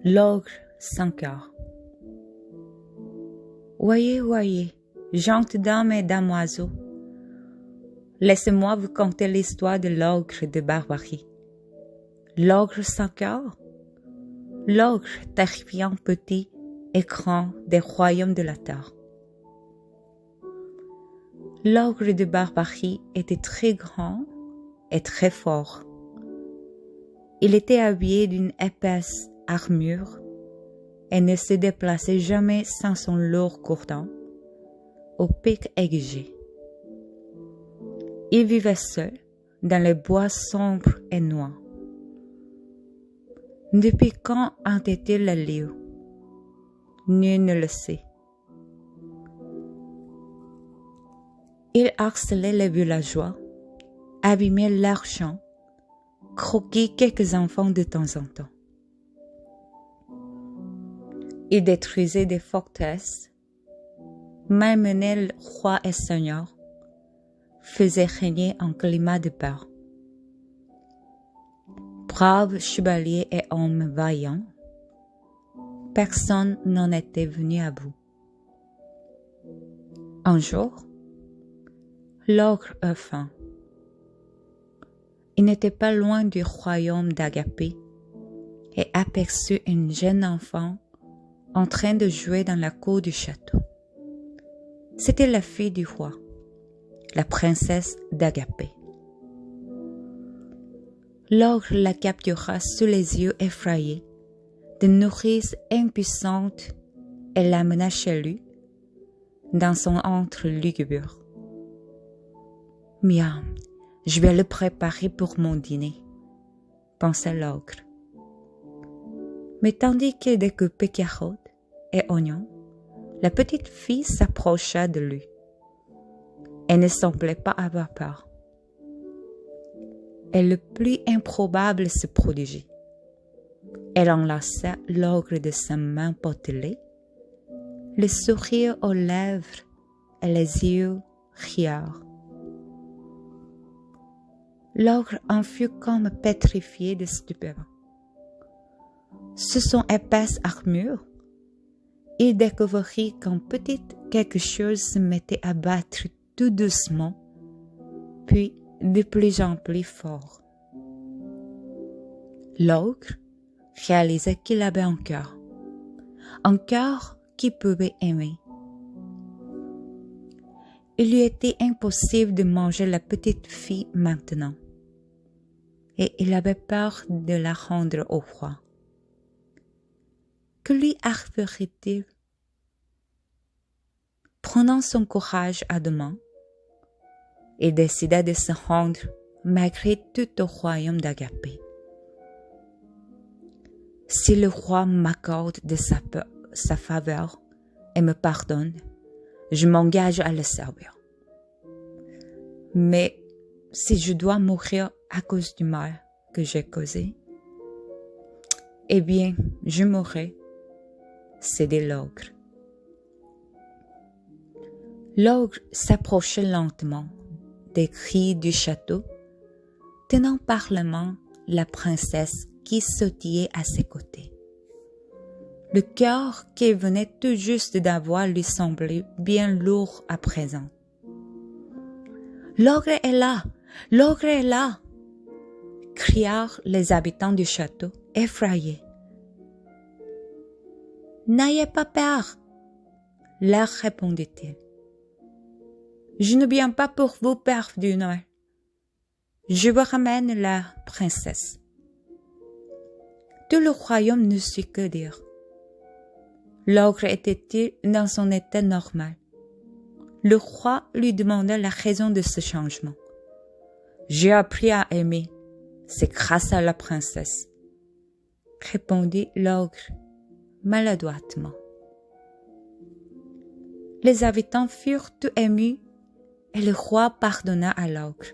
L'ogre sans cœur. Voyez, voyez, gentes dames et damoiseaux, laissez-moi vous conter l'histoire de l'ogre de Barbarie. L'ogre sans cœur, l'ogre terrifiant petit et grand des royaumes de la terre. L'ogre de Barbarie était très grand et très fort. Il était habillé d'une épaisse armure et ne se déplaçait jamais sans son lourd cordon, au pic aiguisé. Il vivait seul dans les bois sombres et noirs. Depuis quand hantait-il le lieu? Nul ne le sait. Il harcelait les villageois, abîmait leurs champs, croquait quelques enfants de temps en temps. Il détruisait des forteresses, malmenait le roi et seigneur, faisait régner un climat de peur. Braves chevaliers et hommes vaillants, personne n'en était venu à bout. Un jour, l'ogre eut faim. Il n'était pas loin du royaume d'Agapé et aperçut une jeune enfant en train de jouer dans la cour du château. C'était la fille du roi, la princesse d'Agapé. L'ogre la captura sous les yeux effrayés de nourrice impuissante et l'amena chez lui, dans son antre lugubre. Miam, je vais le préparer pour mon dîner, pensa l'ogre. Mais tandis qu'il découpait carottes et oignons, la petite fille s'approcha de lui. Elle ne semblait pas avoir peur. Et le plus improbable se produisit. Elle enlaça l'ogre de sa main potelée, le sourire aux lèvres et les yeux rieurs. L'ogre en fut comme pétrifié de stupeur. Sous son épaisse armure, il découvrit qu'un petit quelque chose se mettait à battre tout doucement, puis de plus en plus fort. L'ogre réalisa qu'il avait un cœur qui pouvait aimer. Il lui était impossible de manger la petite fille maintenant, et il avait peur de la rendre au roi. Que lui arriverait-il? Prenant son courage à deux mains, il décida de se rendre malgré tout au royaume d'Agapé. Si le roi m'accorde de sa faveur et me pardonne, je m'engage à le servir. Mais si je dois mourir à cause du mal que j'ai causé, eh bien, je mourrai, cédait l'ogre. L'ogre s'approchait lentement des grilles du château, tenant par la main la princesse qui sautillait à ses côtés. Le cœur qu'il venait tout juste d'avoir lui semblait bien lourd à présent. « L'ogre est là! L'ogre est là !» crièrent les habitants du château, effrayés. « N'ayez pas peur, » leur répondit-il. « Je ne viens pas pour vous pardonner. Je vous ramène la princesse. » Tout le royaume ne sut que dire. L'ogre était-il dans son état normal? Le roi lui demanda la raison de ce changement. « J'ai appris à aimer, c'est grâce à la princesse, » répondit l'ogre maladroitement. Les habitants furent tout émus et le roi pardonna à l'ogre.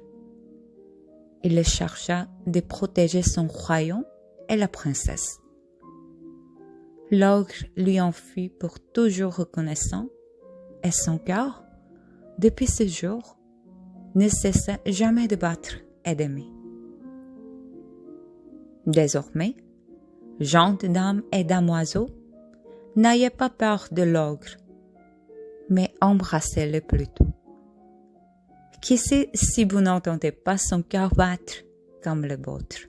Il le chargea de protéger son royaume et la princesse. L'ogre lui en fut pour toujours reconnaissant et son cœur, depuis ce jour, ne cessa jamais de battre et d'aimer. Désormais, Gente d'âme et damoiseau, n'ayez pas peur de l'ogre, mais embrassez-le plutôt. Qui sait si vous n'entendez pas son cœur battre comme le vôtre?